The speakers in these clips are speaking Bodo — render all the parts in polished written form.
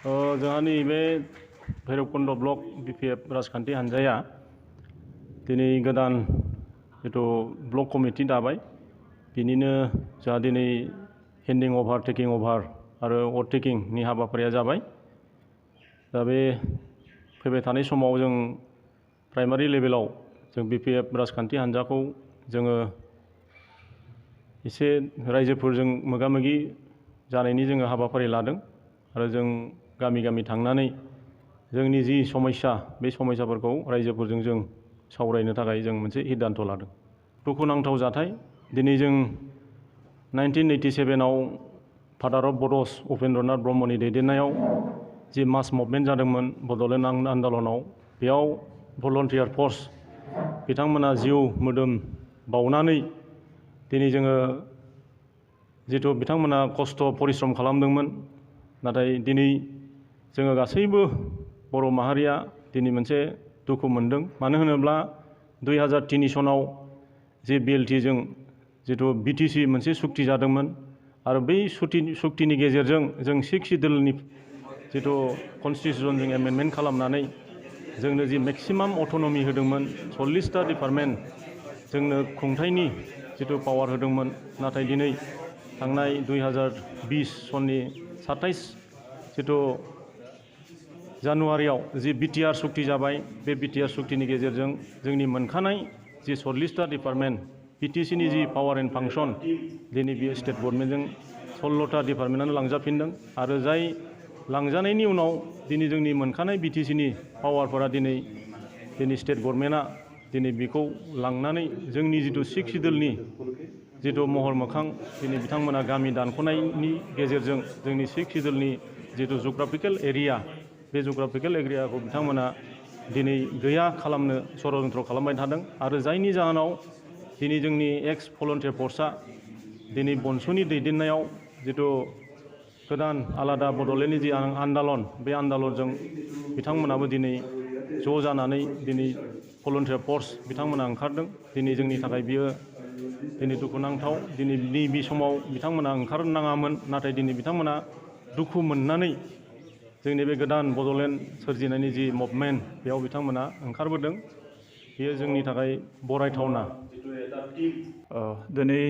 जोंहा नैबे भैरबकुंड ब्लक BPF राजखान्थि हान्जाया दिनै गोदान जिथु ब्लक कमिटि दाबाय बिनिनो जोंहा दिनै हेन्डिं अभार टेकिं अभार आरो अथ टेकिंनि हाबाफारिया जाबाय। दा बे फैबाय थानाय समाव जों प्राइमारि लेभेलाव जों BPF राजखान्थि हान्जाखौ जोङो एसे रायजोफोरजों मोगा-मोगि जानायनि जोङो हाबाफारि लादों आरो जों गामि गामि थांनानै जोंनि जि समस्या बे समस्याफोरखौ रायजोफोरजों जों सावरायनो थाखाय जों मोनसे सिद्धान्त लादों। दुखुनांथाव जाथाय दिनै जों 1987आव फादार अफ बड'स उपेन्द्रनाथ ब्रह्मनि दैदेननायाव जि मास मुभमेन्ट जादोंमोन बड'लेण्ड आन्दलनाव बेयाव भलन्टियार फर्स बिथांमोना जिउ मोदोम बावनानै दिनै जोङो जिथु बिथांमोना खस्थ' परिश्रम खालामदोंमोन नाथाय दिनै जोङो गासैबो बर' माहारिया दिनै मोनसे दुखु मोनदों। मानो होनोब्ला 2003 सनाव जे BLTजों जिथु BTC मोनसे सुक्ति जादोंमोन आरो बै सुक्तिनि गेजेरजों जों 6 सिडुलनि जिथु कनस्टिटिउसनजों एमेन्डमेन्ट खालामनानै जोंनो जि मेक्सिमाम अट'नमि होदोंमोन 40टा डिपार्टमेन्ट जोंनो खुंथायनि जिथु पावार होदोंमोन नाथाय दिनै थांनाय 2020 सननि 27 जिथु जानुवारियाव जि BTR सुक्ति जाबाय बे BTR सुक्तिनि गेजेरजों जोंनि मोनखानाय जि 40टा डिपार्टमेन्ट BTCनि जि पावार एन्ड फांसन दिनै बियो स्टेट गभर्नमेन्टजों 16टा डिपार्टमेन्टआनो लांजाफिनदों आरो जाय लांजानायनि उनाव दिनै जोंनि मोनखानाय BTCनि पावारफोरा दिनै स्टेट गभर्नमेन्टआ दिनै बेखौ लांनानै जोंनि जिथु 6 सिडुलनि जिथु महर मोखां दिनै बिथांमोना गामि दानख'नायनि गेजेरजों जोंनि 6 सिडुलनि जिथु जुग्राफिकेल एरिया बे जुग्राफिकेल एरियाखौ बिथांमोना दिनै गैया खालामनो षड़यन्त्र खालामबाय थादों आरो जायनि जाहोनाव दिनै जोंनि एक्स भलन्टियार फर्सआ दिनै बनसुनि दैदेननायाव जिथु गोदान आलादा बड'लेण्डनि जि आन्दलन बे आन्दलनजों बिथांमोनाबो दिनै ज' जानानै दिनै भलन्टियार फर्स बिथांमोना ओंखारदों। दिनै जोंनि थाखाय बियो दिनै दुखुनांथाव दिनै नैबे समाव बिथांमोना ओंखारनाङामोन नाथाय दिनै बिथांमोना दुखु मोननानै जोंनि बे गोदान बड'लेण्ड सोरजिनायनि जि मुभमेन्ट बेयाव बिथांमोना ओंखारबोदों बेयो जोंनि थाखाय बरायथावना। दिनै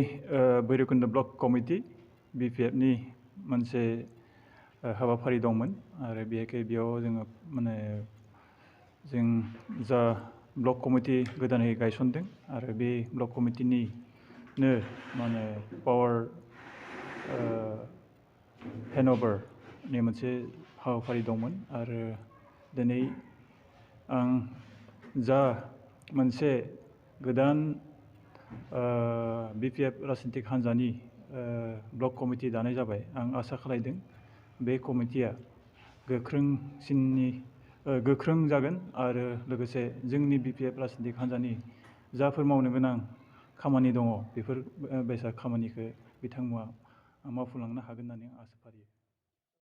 भैरबकुंड ब्लक कमिटि BPFनि मोनसे हाबाफारि दंमोन आरो बेयाव जोङो माने जों जा ब्लक कमिटि गोदानै गायसनदों आरो बे ब्लक कमिटिनिनो माने पावार हेन्डअभारनि मोनसे हाबाफारि दंमोन आरो दिनै आं जा मोनसे गोदान BPF राजनितिक हान्जानि ब्लक कमिटि दानाय जाबाय आं आसा खालामदों बे कमिटिया गोख्रों जागोन आरो लोगोसे जोंनि BPF राजनितिक हान्जानि जाफोर मावनो गोनां खामानि दङ बेफोर बायसा खामानिखौ बिथांमोना मावफुंलांनो हागोन होननानै आं आसा फारियो।